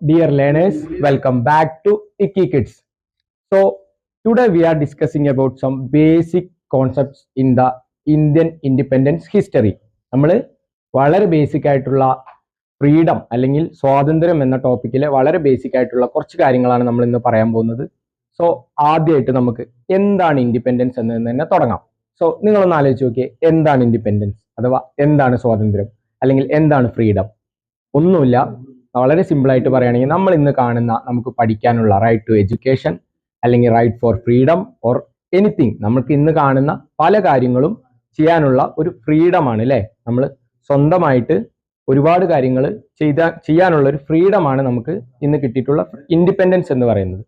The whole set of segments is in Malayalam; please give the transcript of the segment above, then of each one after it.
Dear learners, welcome back to Icky Kids. So today we are discussing about some basic concepts in the Indian independence history. നമ്മൾ വളരെ ബേസിക് ആയിട്ടുള്ള ഫ്രീഡം അല്ലെങ്കിൽ സ്വാതന്ത്ര്യം എന്ന ടോപ്പിക്കിലെ വളരെ ബേസിക് ആയിട്ടുള്ള കുറച്ച് കാര്യങ്ങളാണ് നമ്മൾ ഇന്ന് പറയാൻ പോകുന്നത്. സോ ആദ്യമായിട്ട് നമുക്ക് എന്താണ് ഇൻഡിപെൻഡൻസ് എന്ന് തന്നെ തുടങ്ങാം. സോ നിങ്ങളൊന്ന് ആലോചിച്ച് നോക്കിയേ, എന്താണ് ഇൻഡിപെൻഡൻസ് അഥവാ എന്താണ് സ്വാതന്ത്ര്യം അല്ലെങ്കിൽ എന്താണ് ഫ്രീഡം? ഒന്നുമില്ല, വളരെ സിമ്പിൾ ആയിട്ട് പറയുകയാണെങ്കിൽ നമ്മൾ ഇന്ന് കാണുന്ന നമുക്ക് പഠിക്കാനുള്ള റൈറ്റ് ടു എഡ്യൂക്കേഷൻ അല്ലെങ്കിൽ right for freedom or anything, നമുക്ക് ഇന്ന് കാണുന്ന പല കാര്യങ്ങളും ചെയ്യാനുള്ള ഒരു ഫ്രീഡമാണ് അല്ലേ. നമ്മൾ സ്വന്തമായിട്ട് ഒരുപാട് കാര്യങ്ങൾ ചെയ്യാനുള്ള ഒരു ഫ്രീഡമാണ് നമുക്ക് ഇന്ന് കിട്ടിയിട്ടുള്ള ഇൻഡിപെൻഡൻസ് എന്ന് പറയുന്നത്.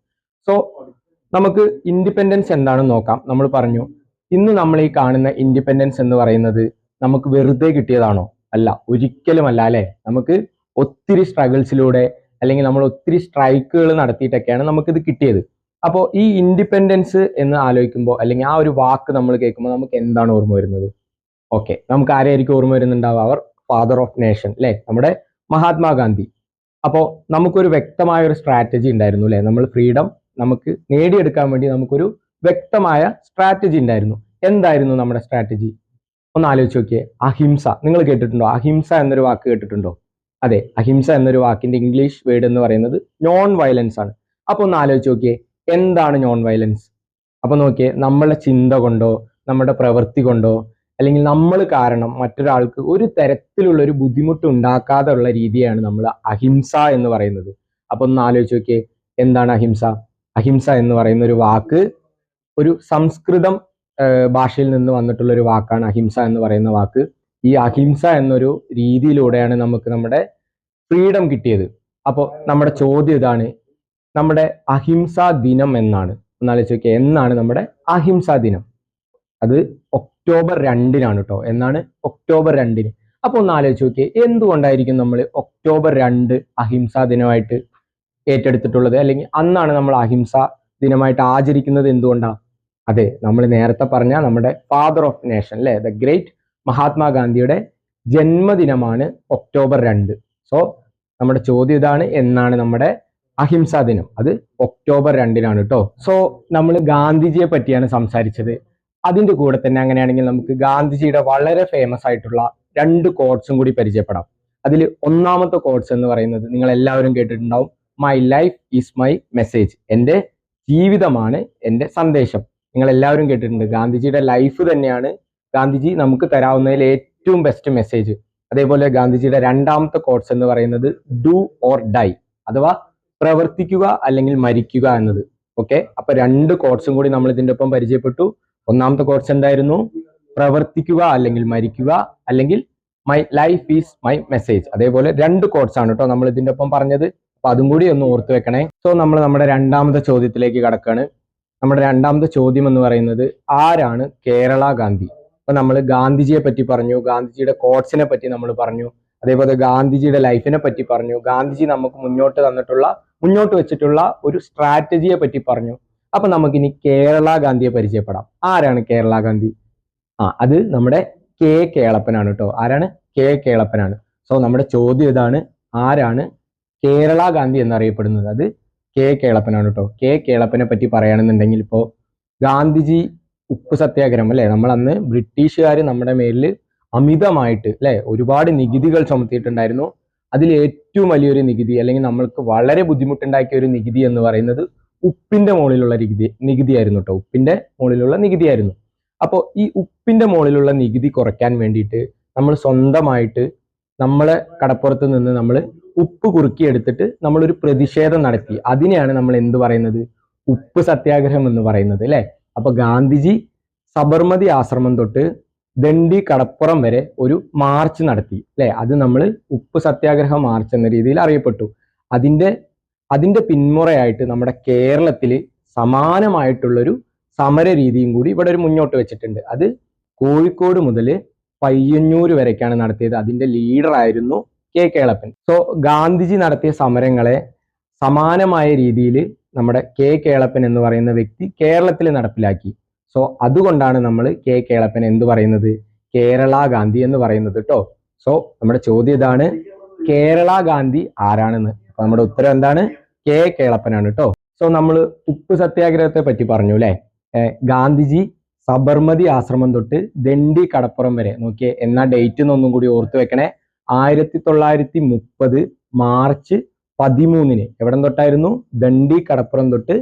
സോ നമുക്ക് ഇൻഡിപെൻഡൻസ് എന്താണെന്ന് നോക്കാം. നമ്മൾ പറഞ്ഞു ഇന്ന് നമ്മൾ ഈ കാണുന്ന ഇൻഡിപെൻഡൻസ് എന്ന് പറയുന്നത് നമുക്ക് വെറുതെ കിട്ടിയതാണോ? അല്ല, ഒരിക്കലും അല്ല അല്ലേ. നമുക്ക് ഒത്തിരി സ്ട്രഗിൾസിലൂടെ അല്ലെങ്കിൽ നമ്മൾ ഒത്തിരി സ്ട്രൈക്കുകൾ നടത്തിയിട്ടൊക്കെയാണ് നമുക്കിത് കിട്ടിയത്. അപ്പോൾ ഈ ഇൻഡിപെൻഡൻസ് എന്ന് ആലോചിക്കുമ്പോൾ അല്ലെങ്കിൽ ആ ഒരു വാക്ക് നമ്മൾ കേൾക്കുമ്പോൾ നമുക്ക് എന്താണ് ഓർമ്മ വരുന്നത്? ഓക്കെ, നമുക്ക് ആരെയായിരിക്കും ഓർമ്മ വരുന്നുണ്ടാവുക? അവർ ഫാദർ ഓഫ് നേഷൻ അല്ലേ, നമ്മുടെ മഹാത്മാഗാന്ധി. അപ്പോൾ നമുക്കൊരു വ്യക്തമായ ഒരു സ്ട്രാറ്റജി ഉണ്ടായിരുന്നു അല്ലേ. നമ്മൾ ഫ്രീഡം നമുക്ക് നേടിയെടുക്കാൻ വേണ്ടി നമുക്കൊരു വ്യക്തമായ സ്ട്രാറ്റജി ഉണ്ടായിരുന്നു. എന്തായിരുന്നു നമ്മുടെ സ്ട്രാറ്റജി? ഒന്ന് ആലോചിച്ച് നോക്കിയേ. അഹിംസ, നിങ്ങൾ കേട്ടിട്ടുണ്ടോ? അഹിംസ എന്നൊരു വാക്ക് കേട്ടിട്ടുണ്ടോ? അതെ, അഹിംസ എന്നൊരു വാക്കിന്റെ ഇംഗ്ലീഷ് വേർഡ് എന്ന് പറയുന്നത് നോൺ വയലൻസ് ആണ്. അപ്പൊ ഒന്ന് ആലോചിച്ച് നോക്കിയേ, എന്താണ് നോൺ വയലൻസ്? അപ്പൊ നോക്കിയേ, നമ്മളെ ചിന്ത കൊണ്ടോ നമ്മുടെ പ്രവൃത്തി കൊണ്ടോ അല്ലെങ്കിൽ നമ്മൾ കാരണം മറ്റൊരാൾക്ക് ഒരു തരത്തിലുള്ള ഒരു ബുദ്ധിമുട്ട് ഉണ്ടാക്കാതെ ഉള്ള രീതിയാണ് നമ്മൾ അഹിംസ എന്ന് പറയുന്നത്. അപ്പൊ ഒന്ന് ആലോചിച്ച് നോക്കിയേ, എന്താണ് അഹിംസ? അഹിംസ എന്ന് പറയുന്ന ഒരു വാക്ക് ഒരു സംസ്കൃതം ഭാഷയിൽ നിന്ന് വന്നിട്ടുള്ള ഒരു വാക്കാണ് അഹിംസ എന്ന് പറയുന്ന വാക്ക്. ഈ അഹിംസ എന്നൊരു രീതിയിലൂടെയാണ് നമുക്ക് നമ്മുടെ ഫ്രീഡം കിട്ടിയത്. അപ്പോൾ നമ്മുടെ ചോദ്യം ഇതാണ്, നമ്മുടെ അഹിംസാ ദിനം എന്നാണ്. ഒന്നാലോചിച്ച് നോക്കിയാൽ, എന്നാണ് നമ്മുടെ അഹിംസാ ദിനം? അത് ഒക്ടോബർ 2-നാണ് കേട്ടോ. എന്നാണ്? ഒക്ടോബർ 2-ന്. അപ്പൊ ഒന്ന് ആലോചിച്ച് നോക്കിയേ, എന്തുകൊണ്ടായിരിക്കും നമ്മൾ ഒക്ടോബർ 2 അഹിംസാ ദിനമായിട്ട് ഏറ്റെടുത്തിട്ടുള്ളത്? അല്ലെങ്കിൽ അന്നാണ് നമ്മൾ അഹിംസാ ദിനമായിട്ട് ആചരിക്കുന്നത് എന്തുകൊണ്ടാ? അതെ, നമ്മൾ നേരത്തെ പറഞ്ഞ നമ്മുടെ ഫാദർ ഓഫ് നേഷൻ അല്ലെ, ദ ഗ്രേറ്റ് മഹാത്മാഗാന്ധിയുടെ ജന്മദിനമാണ് ഒക്ടോബർ 2. സോ നമ്മുടെ ചോദ്യം ഇതാണ്, എന്നാണ് നമ്മുടെ അഹിംസാ ദിനം? അത് ഒക്ടോബർ 2-നാണ് കേട്ടോ. സോ നമ്മൾ ഗാന്ധിജിയെ പറ്റിയാണ് സംസാരിച്ചത്. അതിന്റെ കൂടെ തന്നെ അങ്ങനെയാണെങ്കിൽ നമുക്ക് ഗാന്ധിജിയുടെ വളരെ ഫേമസ് ആയിട്ടുള്ള 2 കോട്ട്സും കൂടി പരിചയപ്പെടാം. അതിൽ ഒന്നാമത്തെ കോട്ട്സ് എന്ന് പറയുന്നത് നിങ്ങൾ എല്ലാവരും കേട്ടിട്ടുണ്ടാവും, my life is my message. എൻ്റെ ജീവിതമാണ് എൻ്റെ സന്ദേശം. നിങ്ങൾ എല്ലാവരും കേട്ടിട്ടുണ്ട്. ഗാന്ധിജിയുടെ ലൈഫ് തന്നെയാണ് ഗാന്ധിജി നമുക്ക് തരാവുന്നതിൽ ഏറ്റവും ബെസ്റ്റ് മെസ്സേജ്. അതേപോലെ ഗാന്ധിജിയുടെ രണ്ടാമത്തെ കോട്ട്സ് എന്ന് പറയുന്നത് ഡു ഓർ ഡൈ, അഥവാ പ്രവർത്തിക്കുക അല്ലെങ്കിൽ മരിക്കുക എന്നത്. ഓക്കെ, അപ്പൊ 2 കോട്ട്സും കൂടി നമ്മൾ ഇതിന്റെ ഒപ്പം പരിചയപ്പെട്ടു. ഒന്നാമത്തെ കോട്ട്സ് എന്തായിരുന്നു? പ്രവർത്തിക്കുക അല്ലെങ്കിൽ മരിക്കുക, അല്ലെങ്കിൽ my life is my message. അതേപോലെ 2 കോട്ട്സ് ആണ് കേട്ടോ നമ്മൾ ഇതിന്റെ ഒപ്പം പറഞ്ഞത്. അപ്പൊ അതും കൂടി ഒന്ന് ഓർത്ത് വെക്കണേ. സോ നമ്മൾ നമ്മുടെ രണ്ടാമത്തെ ചോദ്യത്തിലേക്ക് കടക്കാണ്. നമ്മുടെ രണ്ടാമത്തെ ചോദ്യം എന്ന് പറയുന്നത്, ആരാണ് കേരള ഗാന്ധി? അപ്പൊ നമ്മൾ ഗാന്ധിജിയെ പറ്റി പറഞ്ഞു, ഗാന്ധിജിയുടെ കോട്ട്സിനെ പറ്റി നമ്മൾ പറഞ്ഞു, അതേപോലെ ഗാന്ധിജിയുടെ ലൈഫിനെ പറ്റി പറഞ്ഞു, ഗാന്ധിജി നമുക്ക് മുന്നോട്ട് വെച്ചിട്ടുള്ള ഒരു സ്ട്രാറ്റജിയെ പറ്റി പറഞ്ഞു. അപ്പൊ നമുക്കിനി കേരള ഗാന്ധിയെ പരിചയപ്പെടാം. ആരാണ് കേരള ഗാന്ധി? അത് നമ്മുടെ കെ കേളപ്പനാണ് കേട്ടോ. ആരാണ്? കെ കേളപ്പനാണ്. സോ നമ്മുടെ ചോദ്യം ഇതാണ്, ആരാണ് കേരള ഗാന്ധി എന്നറിയപ്പെടുന്നത്? അത് കെ കേളപ്പനാണ് കേട്ടോ. കെ കേളപ്പനെ പറ്റി പറയുകയാണെന്നുണ്ടെങ്കിൽ, ഇപ്പോൾ ഗാന്ധിജി ഉപ്പ് സത്യാഗ്രഹം അല്ലെ, നമ്മൾ അന്ന് ബ്രിട്ടീഷുകാർ നമ്മുടെ മേലിൽ അമിതമായിട്ട് അല്ലെ ഒരുപാട് നികുതികൾ ചുമത്തിയിട്ടുണ്ടായിരുന്നു. അതിൽ ഏറ്റവും വലിയൊരു നികുതി അല്ലെങ്കിൽ നമ്മൾക്ക് വളരെ ബുദ്ധിമുട്ടുണ്ടാക്കിയ ഒരു നികുതി എന്ന് പറയുന്നത് ഉപ്പിന്റെ മുകളിലുള്ള നികുതിയായിരുന്നു കേട്ടോ. ഉപ്പിന്റെ മുകളിലുള്ള നികുതിയായിരുന്നു. അപ്പോൾ ഈ ഉപ്പിന്റെ മുകളിലുള്ള നികുതി കുറയ്ക്കാൻ വേണ്ടിയിട്ട് നമ്മൾ സ്വന്തമായിട്ട് നമ്മളെ കടപ്പുറത്ത് നിന്ന് നമ്മൾ ഉപ്പ് കുറുക്കിയെടുത്തിട്ട് നമ്മളൊരു പ്രതിഷേധം നടത്തി. അതിനെയാണ് നമ്മൾ എന്ത് പറയുന്നത്? ഉപ്പ് സത്യാഗ്രഹം എന്ന് പറയുന്നത് അല്ലെ. അപ്പൊ ഗാന്ധിജി സബർമതി ആശ്രമം തൊട്ട് ദണ്ഡി കടപ്പുറം വരെ ഒരു മാർച്ച് നടത്തി അല്ലെ. അത് നമ്മൾ ഉപ്പ് സത്യാഗ്രഹ മാർച്ച് എന്ന രീതിയിൽ അറിയപ്പെട്ടു. അതിന്റെ പിന്മുറയായിട്ട് നമ്മുടെ കേരളത്തിൽ സമാനമായിട്ടുള്ളൊരു സമര രീതിയും കൂടി ഇവിടെ ഒരു മുന്നോട്ട് വെച്ചിട്ടുണ്ട്. അത് കോഴിക്കോട് മുതൽ പയ്യന്നൂർ വരേക്കാണ് നടത്തിയത്. അതിന്റെ ലീഡർ ആയിരുന്നു കെ കേളപ്പൻ. സോ ഗാന്ധിജി നടത്തിയ സമരങ്ങളെ സമാനമായ രീതിയിൽ നമ്മുടെ കെ കേളപ്പൻ എന്ന് പറയുന്ന വ്യക്തി കേരളത്തിൽ നടപ്പിലാക്കി. സോ അതുകൊണ്ടാണ് നമ്മൾ കെ കേളപ്പൻ എന്ത് പറയുന്നത്? കേരള ഗാന്ധി എന്ന് പറയുന്നത് കേട്ടോ. സോ നമ്മുടെ ചോദ്യം ഇതാണ്, കേരള ഗാന്ധി ആരാണെന്ന്. അപ്പൊ നമ്മുടെ ഉത്തരം എന്താണ്? കെ കേളപ്പനാണ് കേട്ടോ. സോ നമ്മൾ ഉപ്പ് സത്യാഗ്രഹത്തെ പറ്റി പറഞ്ഞു അല്ലെ. ഗാന്ധിജി സബർമതി ആശ്രമം തൊട്ട് ദണ്ഡി കടപ്പുറം വരെ നോക്കിയേ, എന്നാ ഡേറ്റ് എന്നൊന്നും കൂടി ഓർത്തു വെക്കണേ. 1930 മാർച്ച് 13 എവിടം തൊട്ടായിരുന്നു? ദണ്ഡി കടപ്പുറം തൊട്ട്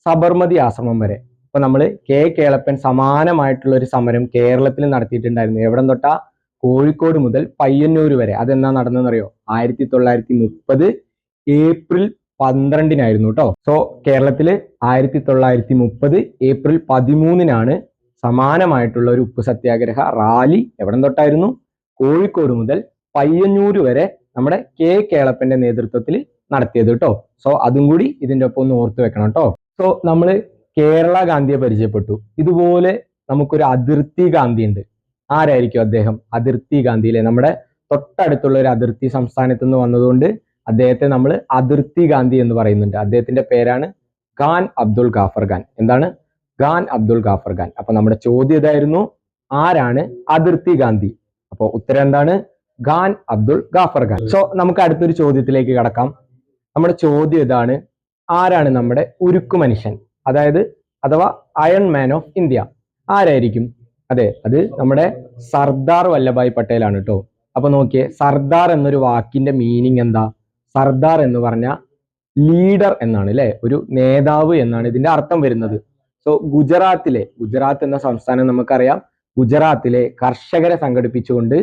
സബർമതി ആശ്രമം വരെ. അപ്പൊ നമ്മൾ കെ കേളപ്പൻ സമാനമായിട്ടുള്ള ഒരു സമരം കേരളത്തിൽ നടത്തിയിട്ടുണ്ടായിരുന്നു. എവിടം തൊട്ടാ? കോഴിക്കോട് മുതൽ പയ്യന്നൂർ വരെ. അതെന്നാ നടന്നതെന്നറിയോ? 1930 ഏപ്രിൽ 12 കേട്ടോ. സോ കേരളത്തില് 1930 ഏപ്രിൽ 13 സമാനമായിട്ടുള്ള ഒരു ഉപ്പ് സത്യാഗ്രഹ റാലി എവിടം തൊട്ടായിരുന്നു? കോഴിക്കോട് മുതൽ പയ്യന്നൂര് വരെ നമ്മുടെ കെ കേളപ്പന്റെ നേതൃത്വത്തിൽ നടത്തിയത് കേട്ടോ. സോ അതും കൂടി ഇതിന്റെ ഒപ്പം ഒന്ന് ഓർത്തു വെക്കണം കേട്ടോ. സോ നമ്മൾ കേരള ഗാന്ധിയെ പരിചയപ്പെട്ടു. ഇതുപോലെ നമുക്കൊരു അതിർത്തി ഗാന്ധി ഉണ്ട്. ആരായിരിക്കും അദ്ദേഹം? അതിർത്തി ഗാന്ധിയിലെ നമ്മുടെ തൊട്ടടുത്തുള്ള ഒരു അതിർത്തി സംസ്ഥാനത്ത് നിന്ന് വന്നതുകൊണ്ട് അദ്ദേഹത്തെ നമ്മൾ അതിർത്തി ഗാന്ധി എന്ന് പറയുന്നുണ്ട്. അദ്ദേഹത്തിന്റെ പേരാണ് ഖാൻ അബ്ദുൾ ഗാഫർ ഖാൻ. എന്താണ്? ഖാൻ അബ്ദുൾ ഗാഫർ ഖാൻ. അപ്പൊ നമ്മുടെ ചോദ്യം ഇതായിരുന്നു, ആരാണ് അതിർത്തി ഗാന്ധി? അപ്പൊ ഉത്തരം എന്താണ്? ഖാൻ അബ്ദുൾ ഗാഫർ ഖാൻ. സോ നമുക്ക് അടുത്തൊരു ചോദ്യത്തിലേക്ക് കടക്കാം. നമ്മുടെ ചോദ്യം ഇതാണ്, ആരാണ് നമ്മുടെ ഉരുക്കു മനുഷ്യൻ, അഥവാ അയൺ മാൻ ഓഫ് ഇന്ത്യ? ആരായിരിക്കും? അതെ, അത് നമ്മുടെ സർദാർ വല്ലഭായ് പട്ടേൽ ആണ് കേട്ടോ. അപ്പൊ നോക്കിയേ, സർദാർ എന്നൊരു വാക്കിന്റെ മീനിങ് എന്താ? സർദാർ എന്ന് പറഞ്ഞ ലീഡർ എന്നാണ് അല്ലെ, ഒരു നേതാവ് എന്നാണ് ഇതിന്റെ അർത്ഥം വരുന്നത്. സോ ഗുജറാത്ത് എന്ന സംസ്ഥാനം നമുക്കറിയാം. ഗുജറാത്തിലെ കർഷകരെ സംഘടിപ്പിച്ചുകൊണ്ട്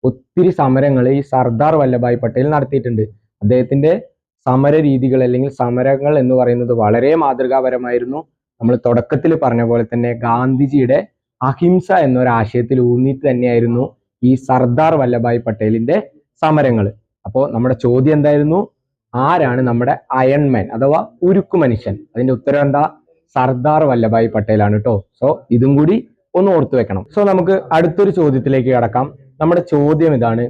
ഒത്തിരി സമരങ്ങൾ ഈ സർദാർ വല്ലഭായ് പട്ടേൽ നടത്തിയിട്ടുണ്ട്. അദ്ദേഹത്തിന്റെ സമര രീതികൾ അല്ലെങ്കിൽ സമരങ്ങൾ എന്ന് പറയുന്നത് വളരെ മാതൃകാപരമായിരുന്നു. നമ്മൾ തുടക്കത്തിൽ പറഞ്ഞ പോലെ തന്നെ ഗാന്ധിജിയുടെ അഹിംസ എന്നൊരാശയത്തിൽ ഊന്നിയിട്ട് തന്നെയായിരുന്നു ഈ സർദാർ വല്ലഭായ് പട്ടേലിന്റെ സമരങ്ങൾ. അപ്പോൾ നമ്മുടെ ചോദ്യം എന്തായിരുന്നു? ആരാണ് നമ്മുടെ അയൺമാൻ അഥവാ ഉരുക്കു മനുഷ്യൻ? അതിന്റെ ഉത്തരം എന്താ? സർദാർ വല്ലഭായ് പട്ടേൽ ആണ് കേട്ടോ. സോ ഇതും കൂടി ഒന്ന് ഓർത്തു വെക്കണം. സോ നമുക്ക് അടുത്തൊരു ചോദ്യത്തിലേക്ക് കടക്കാം. നമ്മുടെ ചോദ്യം ഇതാണ്,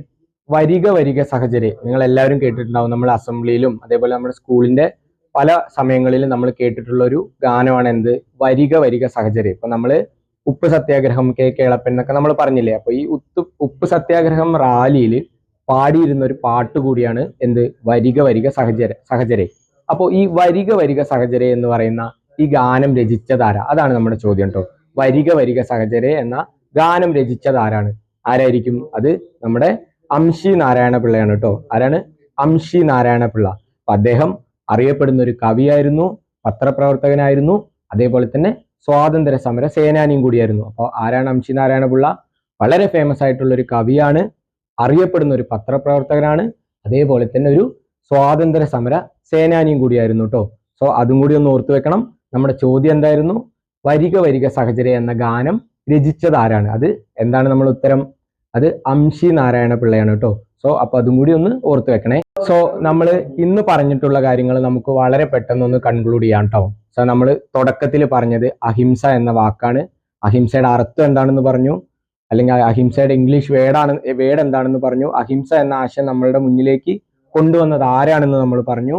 വരിക വരിക സഹചരെ. നിങ്ങൾ എല്ലാവരും കേട്ടിട്ടുണ്ടാവും, നമ്മൾ അസംബ്ലിയിലും അതേപോലെ നമ്മുടെ സ്കൂളിന്റെ പല സമയങ്ങളിലും നമ്മൾ കേട്ടിട്ടുള്ള ഒരു ഗാനമാണ് എന്ത്? വരിക വരിക സഹചരെ. ഇപ്പൊ നമ്മള് ഉപ്പ് സത്യാഗ്രഹം, കെ കേളപ്പൻ എന്നൊക്കെ നമ്മൾ പറഞ്ഞില്ലേ. അപ്പൊ ഈ ഉപ്പ് സത്യാഗ്രഹം റാലിയിൽ പാടിയിരുന്ന ഒരു പാട്ട് കൂടിയാണ് എന്ത്? വരിക വരിക സഹചരെ. അപ്പോൾ ഈ വരിക വരിക സഹചരെ എന്ന് പറയുന്ന ഈ ഗാനം രചിച്ചതാരാ? അതാണ് നമ്മുടെ ചോദ്യം കേട്ടോ. വരിക വരിക സഹചരെ എന്ന ഗാനം രചിച്ചതാരാണ്? ആരായിരിക്കും? അത് നമ്മുടെ അംശി നാരായണ പിള്ളയാണ് കേട്ടോ. ആരാണ്? അംശി നാരായണ പിള്ള. അപ്പൊ അദ്ദേഹം അറിയപ്പെടുന്ന ഒരു കവിയായിരുന്നു, പത്രപ്രവർത്തകനായിരുന്നു, അതേപോലെ തന്നെ സ്വാതന്ത്ര്യ സമര സേനാനിയും കൂടിയായിരുന്നു. അപ്പോൾ ആരാണ് അംശി നാരായണ പിള്ള? വളരെ ഫേമസ് ആയിട്ടുള്ള ഒരു കവിയാണ്, അറിയപ്പെടുന്ന ഒരു പത്രപ്രവർത്തകനാണ്, അതേപോലെ തന്നെ ഒരു സ്വാതന്ത്ര്യ സമര സേനാനിയും കൂടിയായിരുന്നു കേട്ടോ. സോ അതും കൂടി ഒന്ന് ഓർത്തു വെക്കണം. നമ്മുടെ ചോദ്യം എന്തായിരുന്നു? വരിക വരിക സഹചര്യ എന്ന ഗാനം രചിച്ചത് ആരാണ്? അത് എന്താണ് നമ്മൾ ഉത്തരം? അത് അംശി നാരായണ പിള്ളയാണ് കേട്ടോ. സോ അപ്പൊ അതും കൂടി ഒന്ന് ഓർത്തു വെക്കണേ. സോ നമ്മൾ ഇന്ന് പറഞ്ഞിട്ടുള്ള കാര്യങ്ങൾ നമുക്ക് വളരെ പെട്ടെന്ന് ഒന്ന് കൺക്ലൂഡ് ചെയ്യാം കേട്ടോ. സോ നമ്മൾ തുടക്കത്തിൽ പറഞ്ഞത് അഹിംസ എന്ന വാക്കാണ്. അഹിംസയുടെ അർത്ഥം എന്താണെന്ന് പറഞ്ഞു, അല്ലെങ്കിൽ അഹിംസയുടെ ഇംഗ്ലീഷ് വേർഡ് എന്താണെന്ന് പറഞ്ഞു. അഹിംസ എന്ന ആശയം നമ്മളുടെ മുന്നിലേക്ക് കൊണ്ടുവന്നത് ആരാണെന്ന് നമ്മൾ പറഞ്ഞു.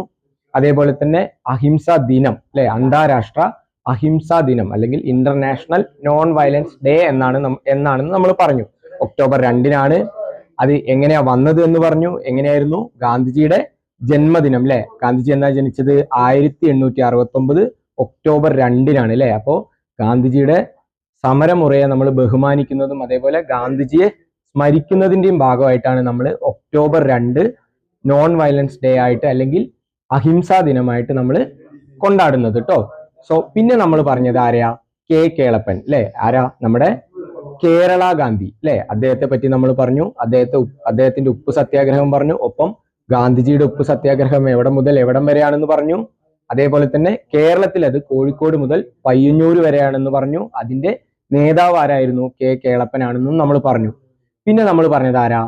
അതേപോലെ തന്നെ അഹിംസ ദിനം അല്ലെ, അന്താരാഷ്ട്ര അഹിംസാ ദിനം അല്ലെങ്കിൽ ഇന്റർനാഷണൽ നോൺ വയലൻസ് ഡേ എന്നാണെന്ന് നമ്മൾ പറഞ്ഞു. ഒക്ടോബർ 2 അത് എങ്ങനെയാ വന്നത് എന്ന് പറഞ്ഞു. എങ്ങനെയായിരുന്നു? ഗാന്ധിജിയുടെ ജന്മദിനം അല്ലെ. ഗാന്ധിജി എന്നാ ജനിച്ചത്? 1869 ഒക്ടോബർ 2 അല്ലെ. അപ്പോ ഗാന്ധിജിയുടെ സമരമുറയെ നമ്മൾ ബഹുമാനിക്കുന്നതും അതേപോലെ ഗാന്ധിജിയെ സ്മരിക്കുന്നതിന്റെയും ഭാഗമായിട്ടാണ് നമ്മൾ ഒക്ടോബർ 2 നോൺ വയലൻസ് ഡേ ആയിട്ട് അല്ലെങ്കിൽ അഹിംസാ ദിനമായിട്ട് നമ്മൾ കൊണ്ടാടുന്നത് കേട്ടോ. സോ പിന്നെ നമ്മൾ പറഞ്ഞത് ആരെയാ? കെ കേളപ്പൻ അല്ലെ. ആരാ? നമ്മുടെ കേരള ഗാന്ധി അല്ലെ. അദ്ദേഹത്തെ പറ്റി നമ്മൾ പറഞ്ഞു. അദ്ദേഹത്തിന്റെ ഉപ്പ് സത്യാഗ്രഹം പറഞ്ഞു. ഒപ്പം ഗാന്ധിജിയുടെ ഉപ്പ് സത്യാഗ്രഹം എവിടെ മുതൽ എവിടം വരെയാണെന്ന് പറഞ്ഞു. അതേപോലെ തന്നെ കേരളത്തിൽ അത് കോഴിക്കോട് മുതൽ പയ്യന്നൂർ വരെയാണെന്ന് പറഞ്ഞു. അതിന്റെ നേതാവ് ആരായിരുന്നു? കെ കേളപ്പനാണെന്നും നമ്മൾ പറഞ്ഞു. പിന്നെ നമ്മൾ പറഞ്ഞത് ആരാ?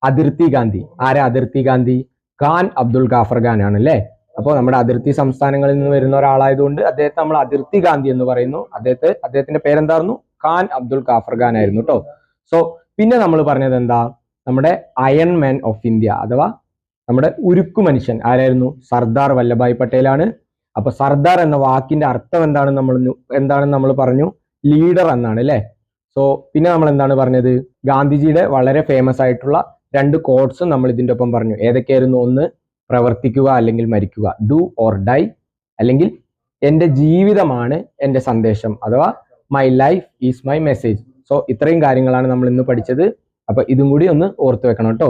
അതിർത്തി ഗാന്ധി. ആരാ അതിർത്തി ഗാന്ധി? ഖാൻ അബ്ദുൾ ഗാഫർ ഖാൻ ആണ് അല്ലെ. അപ്പോൾ നമ്മുടെ അതിർത്തി സംസ്ഥാനങ്ങളിൽ നിന്ന് വരുന്ന ഒരാളായതുകൊണ്ട് അദ്ദേഹത്തെ നമ്മൾ അതിർത്തി ഗാന്ധി എന്ന് പറയുന്നു. അദ്ദേഹത്തിന്റെ പേരെന്തായിരുന്നു? ഖാൻ അബ്ദുൾ ഗാഫർ ഖാൻ ആയിരുന്നു കേട്ടോ. സോ പിന്നെ നമ്മൾ പറഞ്ഞത് എന്താ? നമ്മുടെ അയൺ മാൻ ഓഫ് ഇന്ത്യ അഥവാ നമ്മുടെ ഉരുക്കു മനുഷ്യൻ ആരായിരുന്നു? സർദാർ വല്ലഭായ് പട്ടേലാണ്. അപ്പൊ സർദാർ എന്ന വാക്കിന്റെ അർത്ഥം എന്താണെന്ന് നമ്മൾ പറഞ്ഞു? ലീഡർ എന്നാണ് അല്ലെ. സോ പിന്നെ നമ്മൾ എന്താണ് പറഞ്ഞത്? ഗാന്ധിജിയുടെ വളരെ ഫേമസ് ആയിട്ടുള്ള 2 കോട്ട്സും നമ്മൾ ഇതിന്റെ ഒപ്പം പറഞ്ഞു. ഏതൊക്കെയായിരുന്നു? ഒന്ന്, പ്രവർത്തിക്കുക അല്ലെങ്കിൽ മരിക്കുക, ഡു ഓർ ഡൈ, അല്ലെങ്കിൽ എൻ്റെ ജീവിതമാണ് എൻ്റെ സന്ദേശം അഥവാ my life is my message. So ഇത്രയും കാര്യങ്ങളാണ് നമ്മൾ ഇന്ന് പഠിച്ചത്. അപ്പൊ ഇതും കൂടി ഒന്ന് ഓർത്തു വെക്കണം കേട്ടോ.